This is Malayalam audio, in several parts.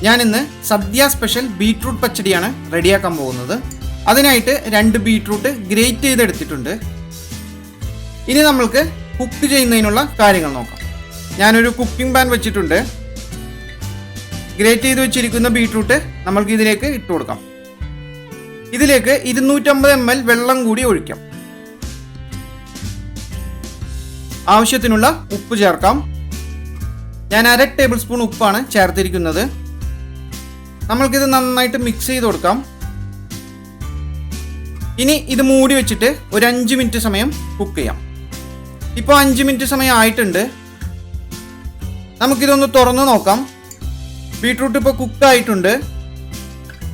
ഞാനിന്ന് സദ്യ സ്പെഷ്യൽ ബീട്രൂട്ട് പച്ചടിയാണ് റെഡിയാക്കാൻ പോകുന്നത്. അതിനായിട്ട് 2 ബീട്രൂട്ട് ഗ്രേറ്റ് ചെയ്തെടുത്തിട്ടുണ്ട്. ഇനി നമ്മൾക്ക് കുക്ക് ചെയ്യുന്നതിനുള്ള കാര്യങ്ങൾ നോക്കാം. ഞാനൊരു കുക്കിംഗ് പാൻ വെച്ചിട്ടുണ്ട്. ഗ്രേറ്റ് ചെയ്ത് വെച്ചിരിക്കുന്ന ബീട്രൂട്ട് നമ്മൾക്ക് ഇതിലേക്ക് ഇട്ട് കൊടുക്കാം. ഇതിലേക്ക് 250 ml വെള്ളം കൂടി ഒഴിക്കാം. ആവശ്യത്തിനുള്ള ഉപ്പ് ചേർക്കാം. ഞാൻ 1/2 ടേബിൾ സ്പൂൺ ഉപ്പാണ് ചേർത്തിരിക്കുന്നത്. നമ്മൾക്കിത് നന്നായിട്ട് മിക്സ് ചെയ്ത് കൊടുക്കാം. ഇനി ഇത് മൂടി വെച്ചിട്ട് ഒരു 5 മിനിറ്റ് സമയം കുക്ക് ചെയ്യാം. ഇപ്പോൾ 5 മിനിറ്റ് സമയം ആയിട്ടുണ്ട്. നമുക്കിതൊന്ന് തുറന്ന് നോക്കാം. ബീട്രൂട്ട് ഇപ്പോൾ കുക്കായിട്ടുണ്ട്.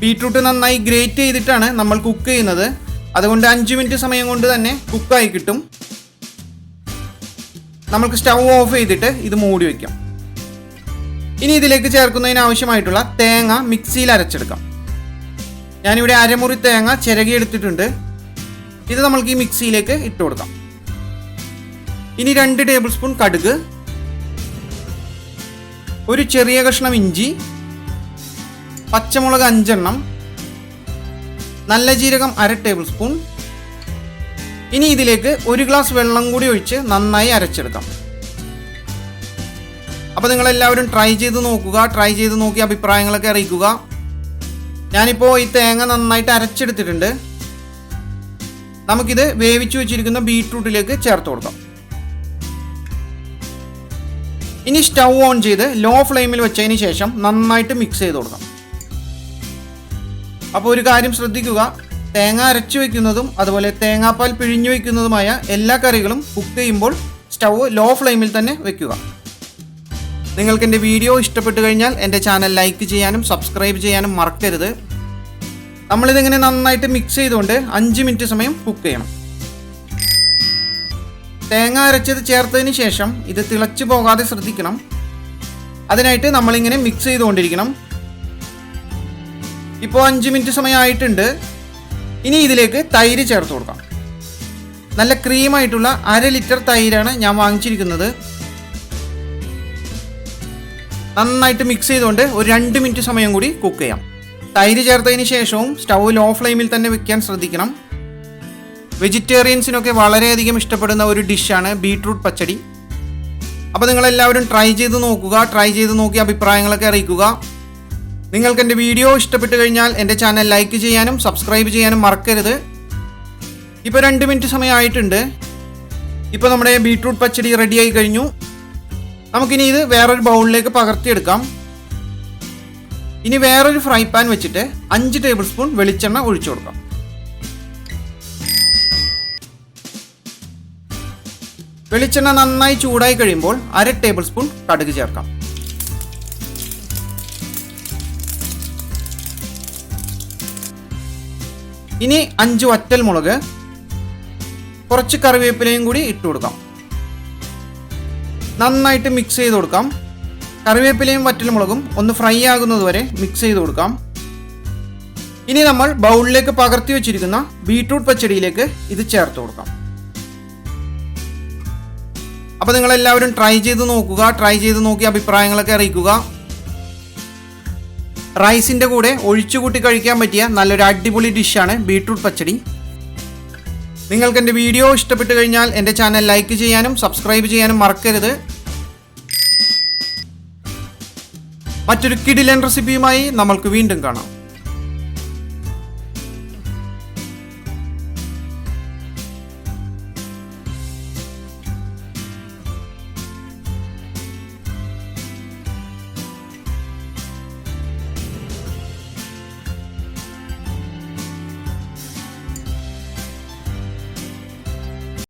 ബീട്രൂട്ട് നന്നായി ഗ്രേറ്റ് ചെയ്തിട്ടാണ് നമ്മൾ കുക്ക് ചെയ്യുന്നത്. അതുകൊണ്ട് 5 മിനിറ്റ് സമയം കൊണ്ട് തന്നെ കുക്കായി കിട്ടും. നമുക്ക് സ്റ്റൗ ഓഫ് ചെയ്തിട്ട് ഇത് മൂടി വയ്ക്കാം. ഇനി ഇതിലേക്ക് ചേർക്കുന്നതിന് ആവശ്യമായിട്ടുള്ള തേങ്ങ മിക്സിയിൽ അരച്ചെടുക്കാം. ഞാനിവിടെ അരമുറി തേങ്ങ ചിരകിയെടുത്തിട്ടുണ്ട്. ഇത് നമ്മൾക്ക് ഈ മിക്സിയിലേക്ക് ഇട്ട് കൊടുക്കാം. ഇനി 2 ടേബിൾ സ്പൂൺ കടുക്, ഒരു ചെറിയ കഷ്ണം ഇഞ്ചി, പച്ചമുളക് 5 എണ്ണം, നല്ല ജീരകം 1/2 ടേബിൾ സ്പൂൺ. ഇനി ഇതിലേക്ക് 1 ഗ്ലാസ് വെള്ളം കൂടി ഒഴിച്ച് നന്നായി അരച്ചെടുക്കാം. അപ്പോൾ നിങ്ങളെല്ലാവരും ട്രൈ ചെയ്ത് നോക്കുക. ട്രൈ ചെയ്ത് നോക്കി അഭിപ്രായങ്ങളൊക്കെ അറിയിക്കുക. ഞാനിപ്പോൾ ഈ തേങ്ങ നന്നായിട്ട് അരച്ചെടുത്തിട്ടുണ്ട്. നമുക്കിത് വേവിച്ചു വെച്ചിരിക്കുന്ന ബീട്രൂട്ടിലേക്ക് ചേർത്ത് കൊടുക്കാം. ഇനി സ്റ്റൗ ഓൺ ചെയ്ത് ലോ ഫ്ലെയിമിൽ വെച്ചതിന് ശേഷം നന്നായിട്ട് മിക്സ് ചെയ്ത് കൊടുക്കാം. അപ്പോൾ ഒരു കാര്യം ശ്രദ്ധിക്കുക, തേങ്ങ അരച്ചു വയ്ക്കുന്നതും അതുപോലെ തേങ്ങാപ്പാൽ പിഴിഞ്ഞു വയ്ക്കുന്നതുമായ എല്ലാ കറികളും കുക്ക് ചെയ്യുമ്പോൾ സ്റ്റൗ ലോ ഫ്ലെയിമിൽ തന്നെ വെക്കുക. നിങ്ങൾക്ക് എൻ്റെ വീഡിയോ ഇഷ്ടപ്പെട്ടു കഴിഞ്ഞാൽ എൻ്റെ ചാനൽ ലൈക്ക് ചെയ്യാനും സബ്സ്ക്രൈബ് ചെയ്യാനും മറക്കരുത്. നമ്മളിതിങ്ങനെ നന്നായിട്ട് മിക്സ് ചെയ്തുകൊണ്ട് 5 മിനിറ്റ് സമയം കുക്ക് ചെയ്യണം. തേങ്ങ അരച്ചത് ചേർത്തതിന് ശേഷം ഇത് തിളച്ചു പോകാതെ ശ്രദ്ധിക്കണം. അതിനായിട്ട് നമ്മളിങ്ങനെ മിക്സ് ചെയ്തുകൊണ്ടിരിക്കണം. ഇപ്പോൾ 5 മിനിറ്റ് സമയം ആയിട്ടുണ്ട്. ഇനി ഇതിലേക്ക് തൈര് ചേർത്ത് കൊടുക്കാം. നല്ല ക്രീമായിട്ടുള്ള 1/2 ലിറ്റർ തൈരാണ് ഞാൻ വാങ്ങിച്ചിരിക്കുന്നത്. നന്നായിട്ട് മിക്സ് ചെയ്തുകൊണ്ട് ഒരു 2 മിനിറ്റ് സമയം കൂടി കുക്ക് ചെയ്യാം. തൈര് ചേർത്തതിന് ശേഷവും സ്റ്റൗ ലോ ഫ്ലെയിമിൽ തന്നെ വെക്കാൻ ശ്രദ്ധിക്കണം. വെജിറ്റേറിയൻസിനൊക്കെ വളരെയധികം ഇഷ്ടപ്പെടുന്ന ഒരു ഡിഷാണ് ബീട്രൂട്ട് പച്ചടി. അപ്പോൾ നിങ്ങളെല്ലാവരും ട്രൈ ചെയ്ത് നോക്കുക. ട്രൈ ചെയ്ത് നോക്കി അഭിപ്രായങ്ങളൊക്കെ അറിയിക്കുക. നിങ്ങൾക്ക് എൻ്റെ വീഡിയോ ഇഷ്ടപ്പെട്ടു കഴിഞ്ഞാൽ എൻ്റെ ചാനൽ ലൈക്ക് ചെയ്യാനും സബ്സ്ക്രൈബ് ചെയ്യാനും മറക്കരുത്. ഇപ്പോൾ 2 മിനിറ്റ് സമയം ആയിട്ടുണ്ട്. ഇപ്പോൾ നമ്മുടെ ബീട്രൂട്ട് പച്ചടി റെഡിയായി കഴിഞ്ഞു. നമുക്കിനി ഇത് വേറൊരു ബൗളിലേക്ക് പകർത്തിയെടുക്കാം. ഇനി വേറൊരു ഫ്രൈ പാൻ വെച്ചിട്ട് 5 ടേബിൾ സ്പൂൺ വെളിച്ചെണ്ണ ഒഴിച്ചു കൊടുക്കാം. വെളിച്ചെണ്ണ നന്നായി ചൂടായി കഴിയുമ്പോൾ 1/2 ടേബിൾ സ്പൂൺ കടുക് ചേർക്കാം. ഇനി 5 വറ്റൽ മുളക്, കുറച്ച് കറിവേപ്പിലയും കൂടി ഇട്ട് കൊടുക്കാം. നന്നായിട്ട് മിക്സ് ചെയ്ത് കൊടുക്കാം. കറിവേപ്പിലയും വറ്റൽമുളകും ഒന്ന് ഫ്രൈ ആകുന്നത് വരെ മിക്സ് ചെയ്ത് കൊടുക്കാം. ഇനി നമ്മൾ ബൗളിലേക്ക് പകർത്തി വെച്ചിരിക്കുന്ന ബീട്രൂട്ട് പച്ചടിയിലേക്ക് ഇത് ചേർത്ത് കൊടുക്കാം. അപ്പോൾ നിങ്ങളെല്ലാവരും ട്രൈ ചെയ്ത് നോക്കുക. ട്രൈ ചെയ്ത് നോക്കി അഭിപ്രായങ്ങളൊക്കെ അറിയിക്കുക. റൈസിൻ്റെ കൂടെ ഒഴിച്ചുകൂട്ടി കഴിക്കാൻ പറ്റിയ നല്ലൊരു അടിപൊളി ഡിഷാണ് ബീട്രൂട്ട് പച്ചടി. നിങ്ങൾക്ക് എൻ്റെ വീഡിയോ ഇഷ്ടപ്പെട്ടു കഴിഞ്ഞാൽ എൻ്റെ ചാനൽ ലൈക്ക് ചെയ്യാനും സബ്സ്ക്രൈബ് ചെയ്യാനും മറക്കരുത്. മറ്റൊരു കിടിലൻ റെസിപ്പിയുമായി നമ്മൾക്ക് വീണ്ടും കാണാം.